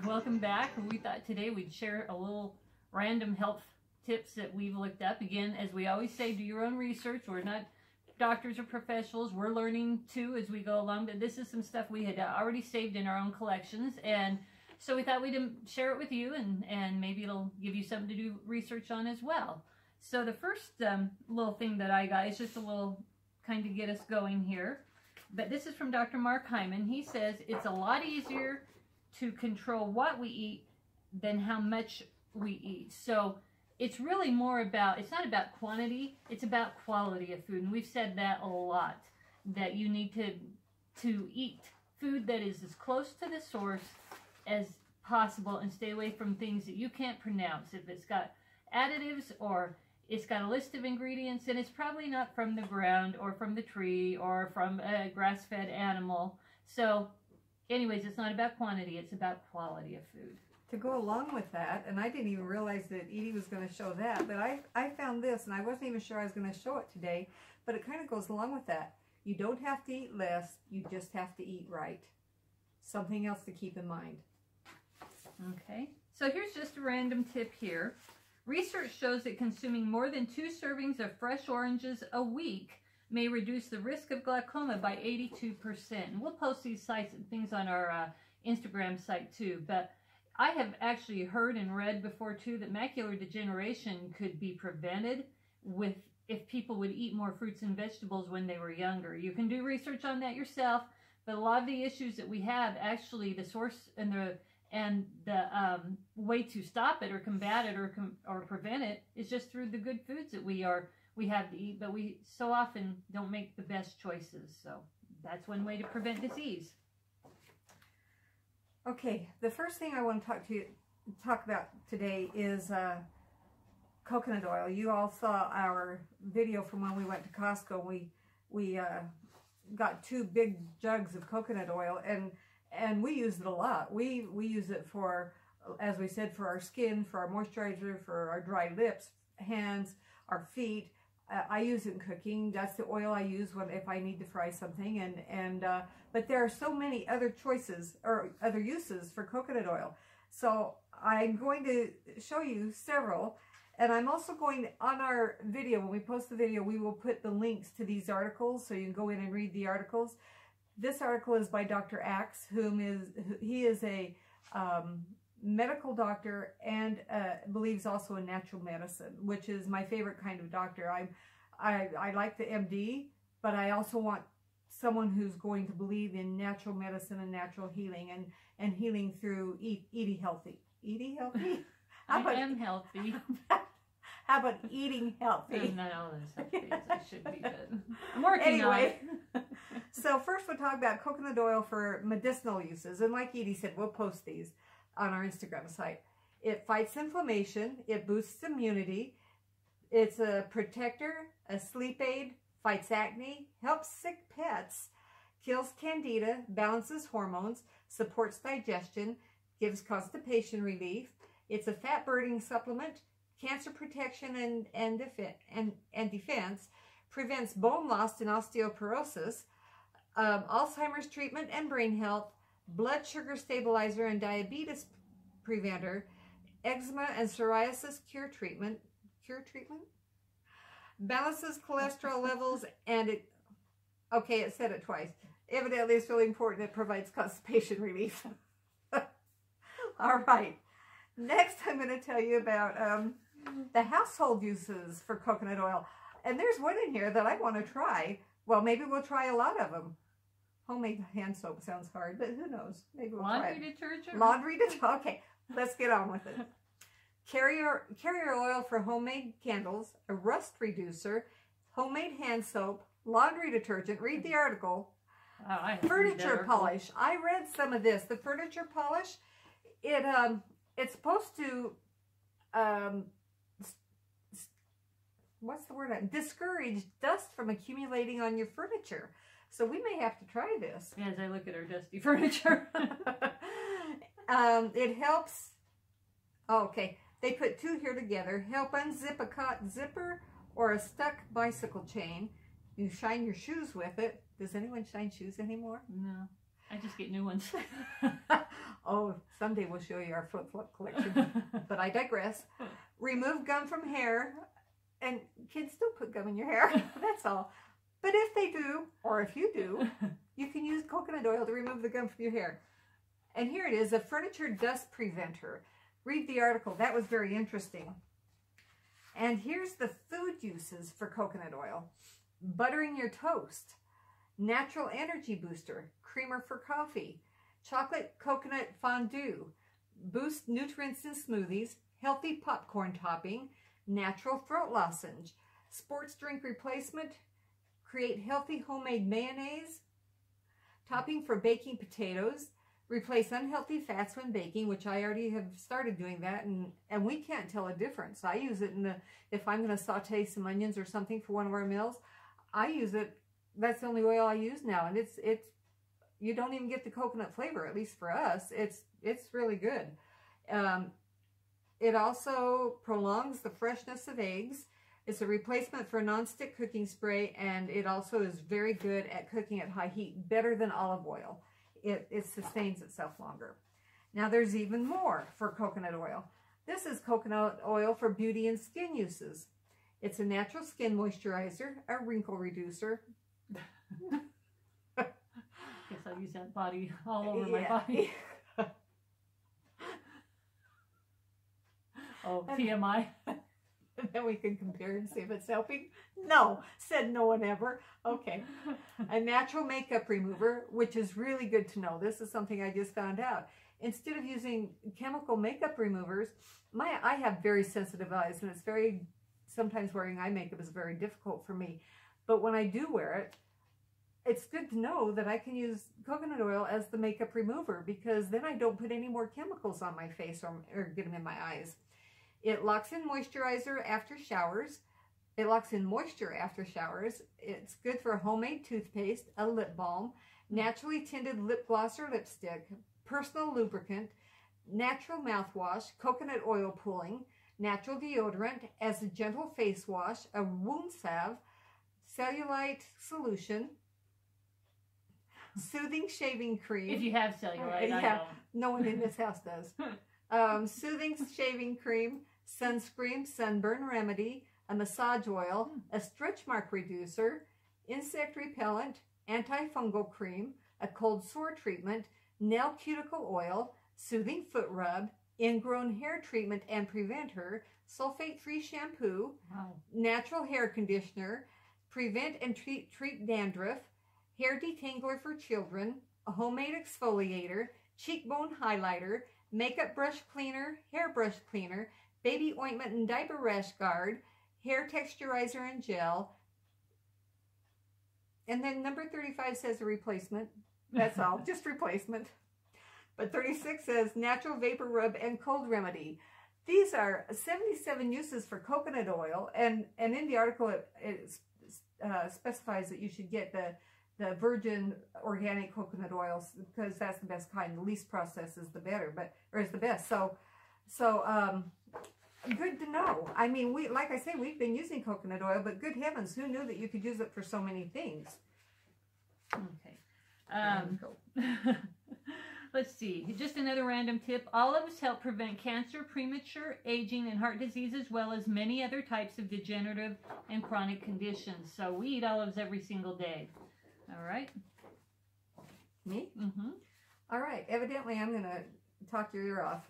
Welcome back. We thought today we'd share a little random health tips that we've looked up. Again, as we always say, do your own research. We're not doctors or professionals. We're learning too as we go along, but this is some stuff we had already saved in our own collections, and so we thought we'd share it with you, and maybe it'll give you something to do research on as well. So the first little thing that I got is just a little kind of get us going here, but this is from Dr. Mark Hyman. He says it's a lot easier to control what we eat than how much we eat. So it's really more about, it's not about quantity, it's about quality of food. And we've said that a lot, that you need to eat food that is as close to the source as possible and stay away from things that you can't pronounce. If it's got additives or it's got a list of ingredients, and it's probably not from the ground or from the tree or from a grass-fed animal. So anyways, it's not about quantity, it's about quality of food. To go along with that, and I didn't even realize that Edie was going to show that, but I found this, and I wasn't even sure I was going to show it today, but it kind of goes along with that. You don't have to eat less, you just have to eat right. Something else to keep in mind. Okay, so here's just a random tip here. Research shows that consuming more than 2 servings of fresh oranges a week may reduce the risk of glaucoma by 82%. And we'll post these sites and things on our Instagram site too. But I have actually heard and read before too that macular degeneration could be prevented if people would eat more fruits and vegetables when they were younger. You can do research on that yourself, but a lot of the issues that we have, actually the source and the way to stop it or combat it or prevent it is just through the good foods that we have to eat, but we so often don't make the best choices. So that's one way to prevent disease. Okay, the first thing I want to talk about today is coconut oil. You all saw our video from when we went to Costco. We got 2 big jugs of coconut oil, and we use it a lot. We use it for, as we said, for our skin, for our moisturizer, for our dry lips, hands, our feet. I use it in cooking. That's the oil I use if I need to fry something. But there are so many other choices or other uses for coconut oil. So I'm going to show you several. And I'm also going to, on our video, when we post the video, we will put the links to these articles so you can go in and read the articles. This article is by Dr. Axe, he is a medical doctor and believes also in natural medicine, which is my favorite kind of doctor. I like the MD, but I also want someone who's going to believe in natural medicine and natural healing and healing through eating healthy. Eating healthy? I am healthy. How about eating healthy? I'm not all as healthy as I should be, but I'm working on it. So first we'll talk about coconut oil for medicinal uses. And like Edie said, we'll post these on our Instagram site. It fights inflammation. It boosts immunity. It's a protector, a sleep aid, fights acne, helps sick pets, kills candida, balances hormones, supports digestion, gives constipation relief. It's a fat-burning supplement, cancer protection and defense, prevents bone loss and osteoporosis, Alzheimer's treatment and brain health, blood sugar stabilizer and diabetes preventer, eczema and psoriasis cure treatment, balances cholesterol levels, and it said it twice. Evidently it's really important. It provides constipation relief. All right. Next I'm going to tell you about the household uses for coconut oil. And there's one in here that I want to try. Well, maybe we'll try a lot of them. Homemade hand soap sounds hard, but who knows? Maybe we'll try it. Laundry detergent? Laundry detergent. Okay, let's get on with it. Carrier oil for homemade candles, a rust reducer, homemade hand soap, laundry detergent. Read the article. Furniture polish. I read some of this. The furniture polish, it's supposed to what's the word? Discourage dust from accumulating on your furniture. So we may have to try this. Yeah, as I look at our dusty furniture. It helps. Oh, okay. They put 2 here together. Help unzip a cotton zipper or a stuck bicycle chain. You shine your shoes with it. Does anyone shine shoes anymore? No. I just get new ones. Oh, someday we'll show you our flip-flop collection. But I digress. Remove gum from hair. And kids still put gum in your hair. That's all. But if they do, or if you do, you can use coconut oil to remove the gum from your hair. And here it is, a furniture dust preventer. Read the article. That was very interesting. And here's the food uses for coconut oil. Buttering your toast. Natural energy booster. Creamer for coffee. Chocolate coconut fondue. Boost nutrients in smoothies. Healthy popcorn topping. Natural throat lozenge. Sports drink replacement. Create healthy homemade mayonnaise. Topping for baking potatoes. Replace unhealthy fats when baking, which I already have started doing that, and we can't tell a difference. I use it if I'm going to saute some onions or something for one of our meals, I use it. That's the only oil I use now, and it's you don't even get the coconut flavor, at least for us. It's really good. It also prolongs the freshness of eggs. It's a replacement for nonstick cooking spray, and it also is very good at cooking at high heat, better than olive oil. It sustains itself longer. Now there's even more for coconut oil. This is coconut oil for beauty and skin uses. It's a natural skin moisturizer, a wrinkle reducer. Guess I'll use that body all over my body. Oh, TMI. And then we can compare and see if it's helping. No, said no one ever. Okay. A natural makeup remover, which is really good to know. This is something I just found out. Instead of using chemical makeup removers, I have very sensitive eyes, and it's sometimes wearing eye makeup is very difficult for me. But when I do wear it, it's good to know that I can use coconut oil as the makeup remover, because then I don't put any more chemicals on my face or get them in my eyes. It locks in moisturizer after showers. It locks in moisture after showers. It's good for homemade toothpaste, a lip balm, naturally tinted lip gloss or lipstick, personal lubricant, natural mouthwash, coconut oil pooling, natural deodorant, as a gentle face wash, a wound salve, cellulite solution, soothing shaving cream. If you have cellulite, I don't. No one in this house does. Soothing shaving cream, sunscreen, sunburn remedy, a massage oil, a stretch mark reducer, insect repellent, antifungal cream, a cold sore treatment, nail cuticle oil, soothing foot rub, ingrown hair treatment and preventer, sulfate-free shampoo, natural hair conditioner, prevent and treat dandruff, hair detangler for children, a homemade exfoliator, cheekbone highlighter, makeup brush cleaner, hair brush cleaner, baby ointment and diaper rash guard, hair texturizer and gel. And then number 35 says a replacement. That's all, just replacement. But 36 says natural vapor rub and cold remedy. These are 77 uses for coconut oil, and in the article it specifies that you should get the virgin organic coconut oils, because that's the best kind. The least processed is the better, is the best. So good to know. I mean, like I say, we've been using coconut oil, but good heavens, who knew that you could use it for so many things? Okay. Let's see. Just another random tip. Olives help prevent cancer, premature aging, and heart disease, as well as many other types of degenerative and chronic conditions. So we eat olives every single day. All right. Me? Mm-hmm. All right. Evidently, I'm going to talk your ear off.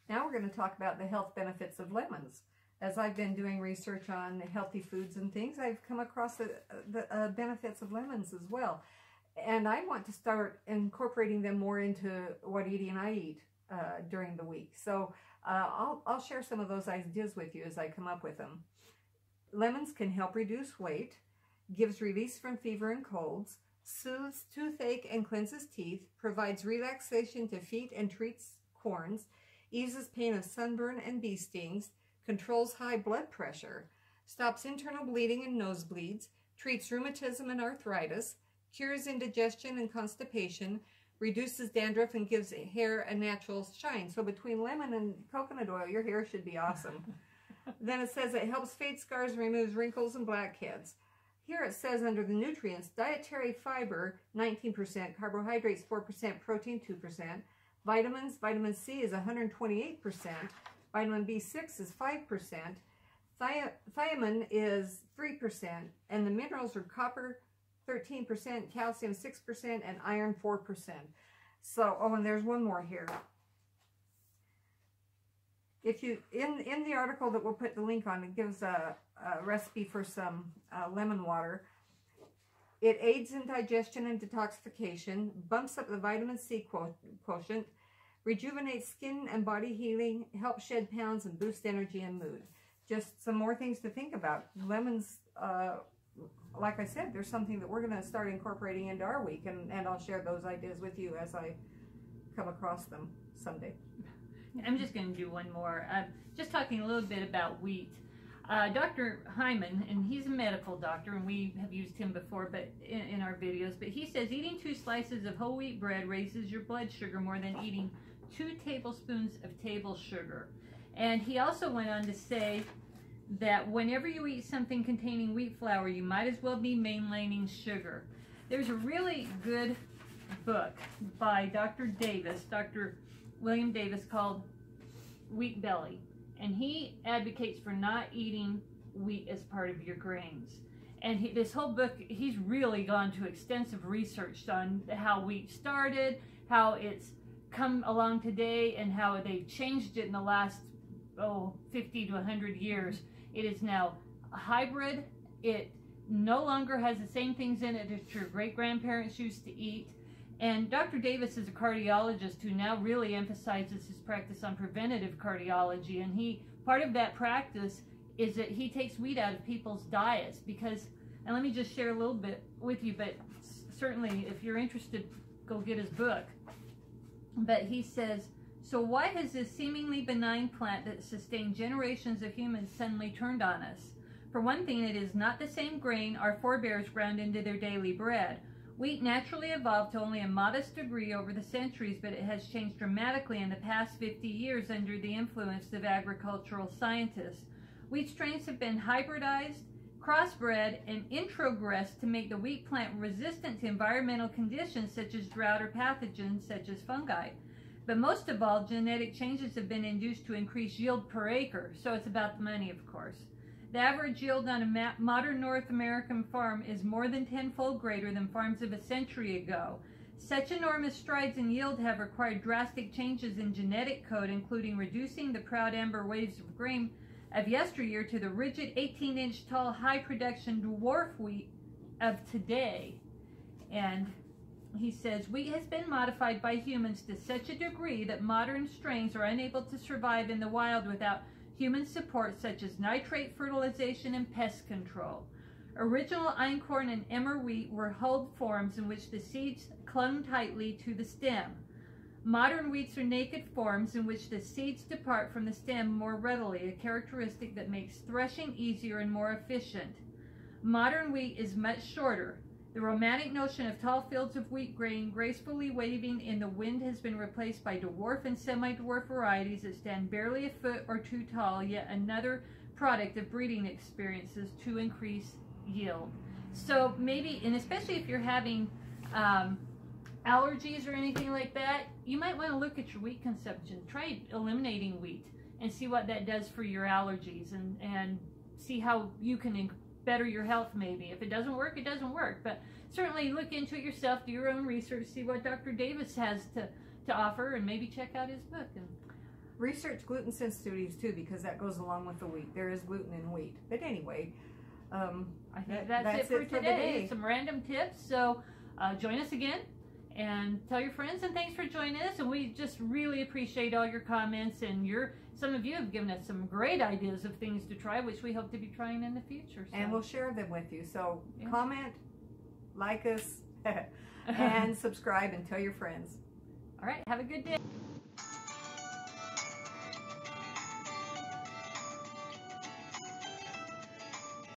Now we're going to talk about the health benefits of lemons. As I've been doing research on healthy foods and things, I've come across the benefits of lemons as well. And I want to start incorporating them more into what Edie and I eat during the week. So I'll share some of those ideas with you as I come up with them. Lemons can help reduce weight, gives release from fever and colds, soothes toothache and cleanses teeth, provides relaxation to feet and treats corns, eases pain of sunburn and bee stings, controls high blood pressure, stops internal bleeding and nosebleeds, treats rheumatism and arthritis, cures indigestion and constipation, reduces dandruff, and gives hair a natural shine. So between lemon and coconut oil, your hair should be awesome. Then it says it helps fade scars, removes wrinkles and blackheads. here it says under the nutrients, dietary fiber 19%, carbohydrates 4%, protein 2%, vitamins, vitamin C is 128%, vitamin B6 is 5%, thiamine is 3%, and the minerals are copper 13%, calcium 6%, and iron 4%. So, oh, and there's one more here. If you, in the article that we'll put the link on, it gives a recipe for some lemon water. It aids in digestion and detoxification, bumps up the vitamin C quotient, rejuvenates skin and body healing, helps shed pounds, and boost energy and mood. Just some more things to think about. Lemons, like I said, there's something that we're going to start incorporating into our week, and I'll share those ideas with you as I come across them someday. I'm just going to do one more. Just talking a little bit about wheat. Dr. Hyman, and he's a medical doctor, and we have used him before but in our videos, but he says eating 2 slices of whole wheat bread raises your blood sugar more than eating 2 tablespoons of table sugar. And he also went on to say that whenever you eat something containing wheat flour, you might as well be mainlining sugar. There's a really good book by Dr. William Davis, called Wheat Belly, and he advocates for not eating wheat as part of your grains. And this whole book, he's really gone to extensive research on how wheat started, how it's come along today, and how they've changed it in the last 50 to 100 years. It is now a hybrid. It no longer has the same things in it that your great-grandparents used to eat. And Dr. Davis is a cardiologist who now really emphasizes his practice on preventative cardiology. And part of that practice is that he takes wheat out of people's diets because, and let me just share a little bit with you, but certainly if you're interested, go get his book. But he says, so why has this seemingly benign plant that sustained generations of humans suddenly turned on us? For one thing, it is not the same grain our forebears ground into their daily bread. Wheat naturally evolved to only a modest degree over the centuries, but it has changed dramatically in the past 50 years under the influence of agricultural scientists. Wheat strains have been hybridized, crossbred, and introgressed to make the wheat plant resistant to environmental conditions such as drought or pathogens such as fungi. But most of all, genetic changes have been induced to increase yield per acre, so it's about the money, of course. The average yield on a modern North American farm is more than tenfold greater than farms of a century ago. Such enormous strides in yield have required drastic changes in genetic code, including reducing the proud amber waves of grain of yesteryear to the rigid 18-inch tall high-production dwarf wheat of today. And he says, wheat has been modified by humans to such a degree that modern strains are unable to survive in the wild without human support such as nitrate fertilization and pest control. Original einkorn and emmer wheat were hulled forms in which the seeds clung tightly to the stem. Modern wheats are naked forms in which the seeds depart from the stem more readily, a characteristic that makes threshing easier and more efficient. Modern wheat is much shorter. The romantic notion of tall fields of wheat grain gracefully waving in the wind has been replaced by dwarf and semi-dwarf varieties that stand barely a foot or 2 tall, yet another product of breeding experiences to increase yield. So maybe, and especially if you're having allergies or anything like that, you might want to look at your wheat consumption. Try eliminating wheat and see what that does for your allergies, and see how you can better your health maybe. If it doesn't work, it doesn't work. But certainly look into it yourself, do your own research, see what Dr. Davis has to offer, and maybe check out his book. And research gluten sensitivities too, because that goes along with the wheat. There is gluten in wheat. But anyway, I think that's it for today. Some random tips. So join us again and tell your friends, and thanks for joining us. And we just really appreciate all your comments, and some of you have given us some great ideas of things to try, which we hope to be trying in the future. So. And we'll share them with you. So comment, like us, and subscribe, and tell your friends. All right, have a good day.